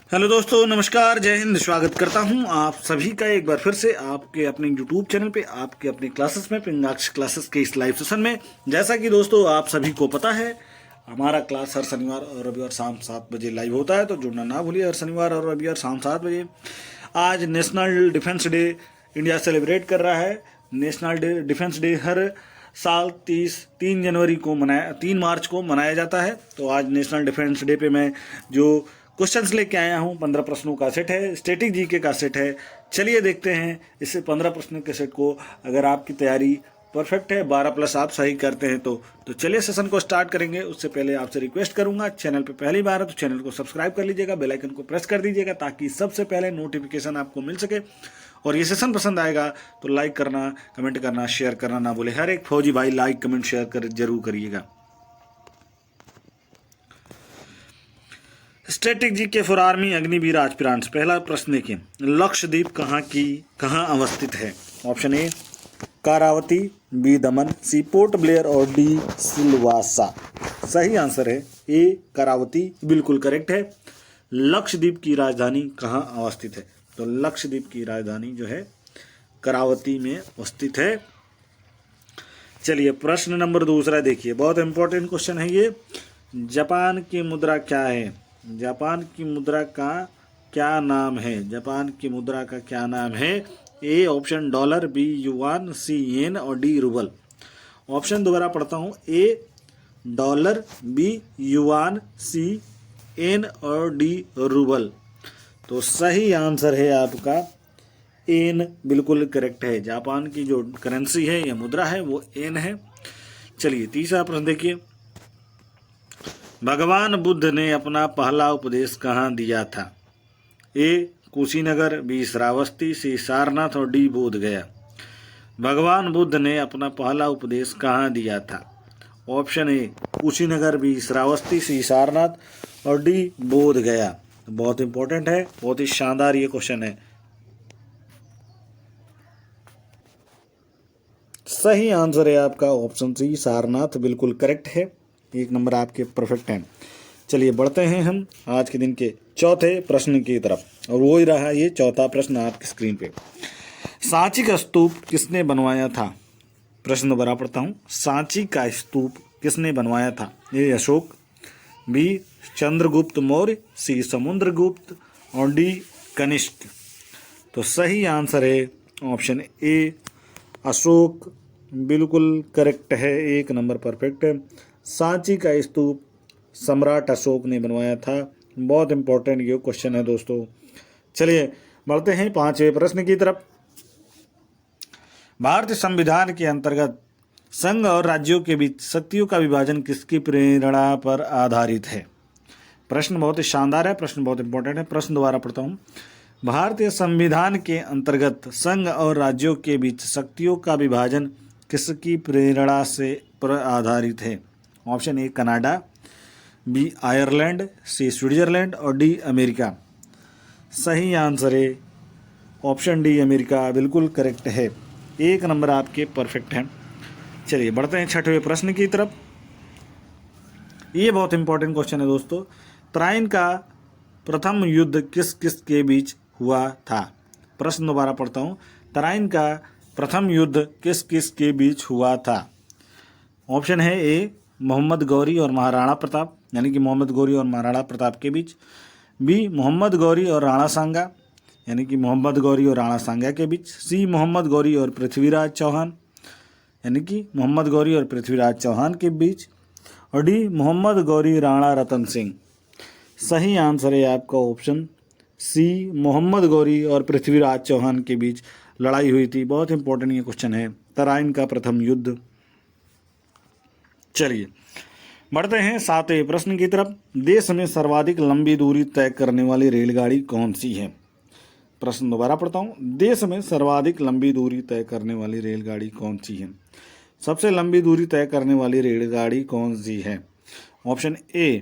Hello दोस्तों, नमस्कार, जय हिंद। स्वागत करता हूं आप सभी का एक बार फिर से आपके अपने यूट्यूब चैनल पे, आपके अपने क्लासेस में, पिंगाक्ष क्लासेस के इस लाइव सेशन में। जैसा कि दोस्तों आप सभी को पता है, हमारा क्लास हर शनिवार और रविवार शाम 7 बजे लाइव होता है, तो जुड़ना ना भूलिए। हर शनिवार और रविवार शाम 7 बजे। आज national defence day India celebrate कर रहा है। नेशनल डिफेंस डे हर साल 3 मार्च को मनाया जाता है। तो आज नेशनल डिफेंस डे पे मैं जो क्वेश्चंस लेके आया हूँ, 15 प्रश्नों का सेट है, स्टैटिक जीके का सेट है। चलिए देखते हैं इस 15 प्रश्नों के सेट को। अगर आपकी तैयारी परफेक्ट है, 12+ आप सही करते हैं तो चलिए सेशन को स्टार्ट करेंगे। उससे पहले आपसे रिक्वेस्ट करूंगा, चैनल पे पहली बार है तो चैनल को सब्सक्राइब कर लीजिएगा, बेल आइकन को प्रेस कर दीजिएगा ताकि सबसे पहले नोटिफिकेशन आपको मिल सके। और ये सेशन पसंद आएगा तो लाइक करना, कमेंट करना, शेयर करना ना भूले। हर एक फौजी भाई लाइक कमेंट शेयर कर जरूर करिएगा। Static GK for army Agniveer aspirants. पहला प्रश्न देखिए, लक्षद्वीप कहाँ अवस्थित है? ऑप्शन ए कारावती, बी दमन, सी पोर्ट ब्लेयर और डी सिलवासा। सही आंसर है ए करावती, बिल्कुल करेक्ट है। लक्षद्वीप की राजधानी कहाँ अवस्थित है? तो लक्षद्वीप की राजधानी जो है करावती में अवस्थित है। चलिए प्रश्न नंबर दूसरा देखिए, बहुत इंपॉर्टेंट क्वेश्चन है ये। जापान की मुद्रा क्या है? जापान की मुद्रा का क्या नाम है? जापान की मुद्रा का क्या नाम है? A option dollar, B yuan, C yen और डी रूबल। ऑप्शन दोबारा पढ़ता हूँ, A dollar, B yuan, C yen और डी रूबल। तो सही आंसर है आपका एन, बिल्कुल करेक्ट है। जापान की जो करेंसी है या मुद्रा है वो एन है। चलिए तीसरा प्रश्न देखिए, भगवान बुद्ध ने अपना पहला उपदेश कहाँ दिया था? ए कुशीनगर, बी श्रावस्ती, सी सारनाथ और डी बोध गया। भगवान बुद्ध ने अपना पहला उपदेश कहाँ दिया था? Option A Kushinagar, B Shravasti, C Sarnath और डी बोध गया। बहुत इंपॉर्टेंट है, बहुत ही शानदार ये क्वेश्चन है। सही आंसर है आपका ऑप्शन सी सारनाथ, बिल्कुल करेक्ट है। 1 नंबर आपके परफेक्ट हैं। चलिए बढ़ते हैं हम आज के दिन के चौथे प्रश्न की तरफ, और वो ही रहा ये चौथा प्रश्न आपकी स्क्रीन पे। सांची का स्तूप किसने बनवाया था? प्रश्न दोबारा पढ़ता हूँ, सांची का स्तूप किसने बनवाया था? ए अशोक, बी चंद्रगुप्त मौर्य, सी समुद्रगुप्त और डी कनिष्क। तो सही आंसर है ऑप्शन ए अशोक, बिल्कुल करेक्ट है। 1 नंबर परफेक्ट है। सांची का स्तूप सम्राट अशोक ने बनवाया था। बहुत इंपॉर्टेंट ये क्वेश्चन है दोस्तों। चलिए बढ़ते हैं 5वें प्रश्न की तरफ। भारतीय संविधान के अंतर्गत संघ और राज्यों के बीच शक्तियों का विभाजन किसकी प्रेरणा पर आधारित है? प्रश्न बहुत ही शानदार है, प्रश्न बहुत इंपॉर्टेंट है। प्रश्न दोबारा पढ़ता हूँ, भारतीय संविधान के अंतर्गत संघ और राज्यों के बीच शक्तियों का विभाजन किसकी प्रेरणा से पर आधारित है? Option A Canada, B Ireland, C Switzerland और डी अमेरिका। सही आंसर है ऑप्शन डी अमेरिका, बिल्कुल करेक्ट है। 1 नंबर आपके परफेक्ट हैं। चलिए बढ़ते हैं 6वें प्रश्न की तरफ। ये बहुत इंपॉर्टेंट क्वेश्चन है दोस्तों। तराइन का प्रथम युद्ध किस किस के बीच हुआ था? प्रश्न दोबारा पढ़ता हूँ, तराइन का प्रथम युद्ध किस किस के बीच हुआ था? ऑप्शन है ए मोहम्मद गौरी और महाराणा प्रताप, यानी कि मोहम्मद गौरी और महाराणा प्रताप के बीच, बी मोहम्मद गौरी और राणा सांगा, यानी कि मोहम्मद गौरी और राणा सांगा के बीच, सी मोहम्मद गौरी और पृथ्वीराज चौहान, यानी कि मोहम्मद गौरी और पृथ्वीराज चौहान के बीच, और डी मोहम्मद गौरी राणा रतन सिंह। सही आंसर है आपका ऑप्शन सी मोहम्मद गौरी और पृथ्वीराज चौहान के बीच लड़ाई हुई थी। बहुत इंपॉर्टेंट ये क्वेश्चन है, तराइन का प्रथम युद्ध। चलिए बढ़ते हैं 7वें प्रश्न की तरफ। देश में सर्वाधिक लंबी दूरी तय करने वाली रेलगाड़ी कौन सी है? प्रश्न दोबारा पढ़ता हूँ, देश में सर्वाधिक लंबी दूरी तय करने वाली रेलगाड़ी कौन सी है? सबसे लंबी दूरी तय करने वाली रेलगाड़ी कौन सी है? Option A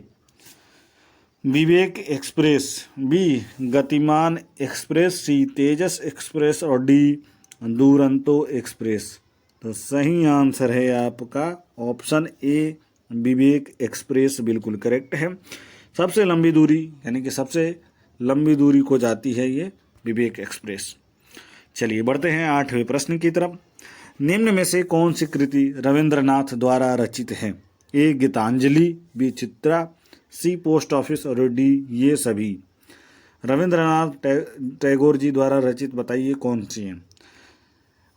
Vivek express, B Gatiman express, C Tejas express और डी दुरंतो एक्सप्रेस। तो सही आंसर है आपका ऑप्शन ए विवेक एक्सप्रेस, बिल्कुल करेक्ट है। सबसे लंबी दूरी यानी कि सबसे लंबी दूरी को जाती है ये विवेक एक्सप्रेस। चलिए बढ़ते हैं 8वें प्रश्न की तरफ। निम्न में से कौन सी कृति रविंद्रनाथ द्वारा रचित है? ए गीतांजलि, बी चित्रा, सी पोस्ट ऑफिस और डी ये सभी। रविंद्रनाथ टैगोर जी द्वारा रचित बताइए कौन सी है।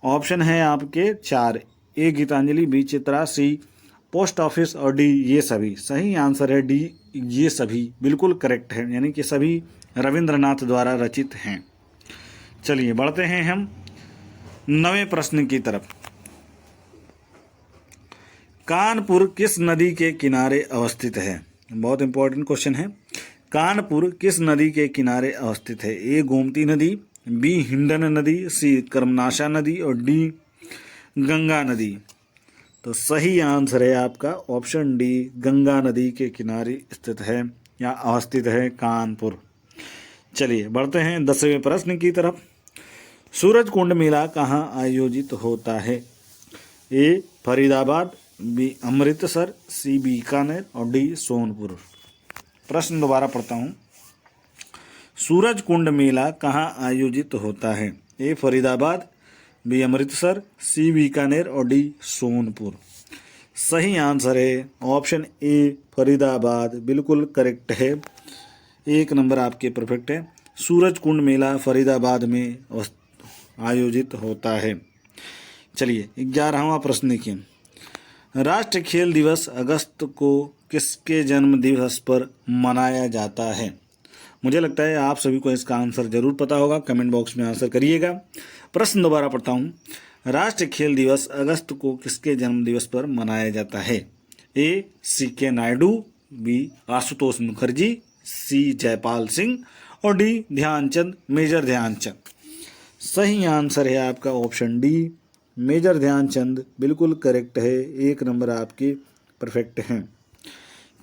ऑप्शन है आपके 4, ए गीतांजलि, बी चित्रा, सी पोस्ट ऑफिस और डी ये सभी। सही आंसर है डी ये सभी, बिल्कुल करेक्ट है, यानी कि सभी रविंद्रनाथ द्वारा रचित हैं। चलिए बढ़ते हैं हम 9वें प्रश्न की तरफ। कानपुर किस नदी के किनारे अवस्थित है? बहुत इंपॉर्टेंट क्वेश्चन है। कानपुर किस नदी के किनारे अवस्थित है? ए गोमती नदी, बी हिंडन नदी, सी कर्मनाशा नदी और डी गंगा नदी। तो सही आंसर है आपका ऑप्शन डी, गंगा नदी के किनारे स्थित है या अवस्थित है कानपुर। चलिए बढ़ते हैं 10वें प्रश्न की तरफ। सूरज कुंड मेला कहाँ आयोजित होता है? ए फरीदाबाद, बी अमृतसर, सी बीकानेर और डी सोनपुर। प्रश्न दोबारा पढ़ता हूँ। सूरज कुंड मेला कहाँ आयोजित होता है? ए फरीदाबाद, बी अमृतसर, सी बीकानेर और डी सोनपुर। सही आंसर है ऑप्शन ए फरीदाबाद, बिल्कुल करेक्ट है। 1 नंबर आपके परफेक्ट है। सूरज कुंड मेला फरीदाबाद में आयोजित होता है। चलिए 11वां प्रश्न देखिए। राष्ट्रीय खेल दिवस अगस्त को किसके जन्म दिवस पर मनाया जाता है? मुझे लगता है आप सभी को इसका आंसर जरूर पता होगा, कमेंट बॉक्स में आंसर करिएगा। प्रश्न दोबारा पढ़ता हूँ। राष्ट्रीय खेल दिवस अगस्त को किसके जन्म दिवस पर मनाया जाता है? ए CK नायडू, बी आशुतोष मुखर्जी, सी जयपाल सिंह और डी ध्यानचंद, मेजर ध्यानचंद। सही आंसर है आपका ऑप्शन डी, मेजर ध्यानचंद, बिल्कुल करेक्ट है। 1 नंबर आपके परफेक्ट हैं।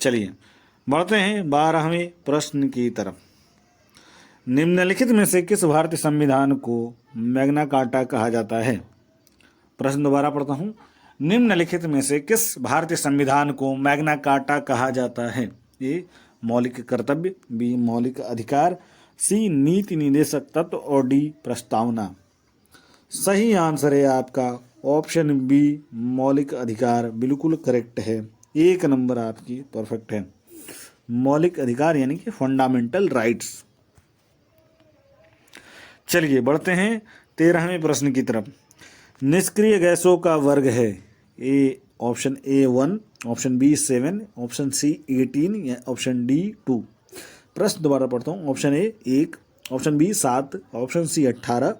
चलिए बढ़ते हैं 12वें प्रश्न की तरफ। निम्नलिखित में से किस भारतीय संविधान को मैग्ना कार्टा कहा जाता है? प्रश्न दोबारा पढ़ता हूँ। निम्नलिखित में से किस भारतीय संविधान को मैग्ना कार्टा कहा जाता है? ए मौलिक कर्तव्य, बी मौलिक अधिकार, सी नीति निर्देशक तत्व और डी प्रस्तावना। सही आंसर है आपका ऑप्शन बी मौलिक अधिकार, बिल्कुल करेक्ट है। 1 नंबर आपकी परफेक्ट है। मौलिक अधिकार यानी कि फंडामेंटल राइट्स। चलिए बढ़ते हैं 13वें प्रश्न की तरफ। निष्क्रिय गैसों का वर्ग है? A option A 1, option B 7, option C 18 या ऑप्शन डी 2। प्रश्न दोबारा पढ़ता हूँ। Option A 1, option B 7, option C 18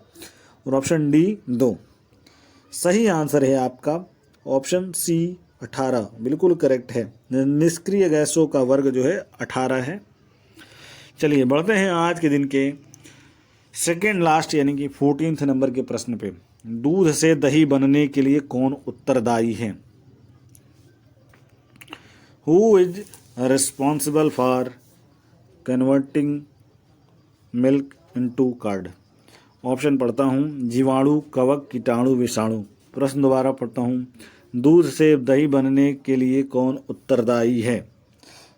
और ऑप्शन डी 2। सही आंसर है आपका ऑप्शन सी 18, बिल्कुल करेक्ट है। निष्क्रिय गैसों का वर्ग जो है 18 है। चलिए बढ़ते हैं आज के दिन के सेकेंड लास्ट यानी कि 14th नंबर के प्रश्न पे। दूध से दही बनने के लिए कौन उत्तरदायी है? Who is responsible for converting milk into curd? Option पढ़ता हूँ। जीवाणु, कवक, कीटाणु, विषाणु। प्रश्न दोबारा पढ़ता हूँ। दूध से दही बनने के लिए कौन उत्तरदायी है?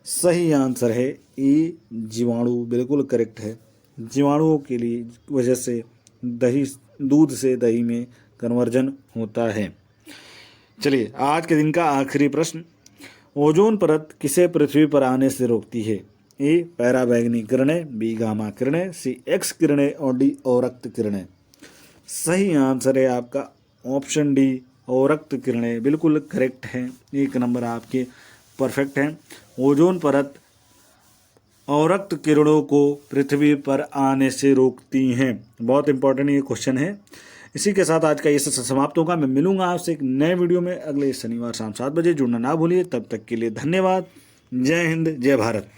सही आंसर है ए जीवाणु, बिल्कुल करेक्ट है। जीवाणुओं के लिए वजह से दूध से दही में कन्वर्जन होता है। चलिए आज के दिन का आखिरी प्रश्न। ओजोन परत किसे पृथ्वी पर आने से रोकती है? ए पैराबैंगनी किरणें, बी गामा किरणें, सी एक्स किरणें और डी अवरक्त किरणें। सही आंसर है आपका ऑप्शन डी अवरक्त किरणें, बिल्कुल करेक्ट है। 1 नंबर आपके परफेक्ट हैं। ओजोन परत अवरक्त किरणों को पृथ्वी पर आने से रोकती हैं। बहुत इंपॉर्टेंट ये क्वेश्चन है। इसी के साथ आज का ये सेशन समाप्त होगा। मैं मिलूंगा आपसे एक नए वीडियो में अगले शनिवार शाम 7 बजे। जुड़ना ना भूलिए। तब तक के लिए धन्यवाद। जय हिंद, जय भारत।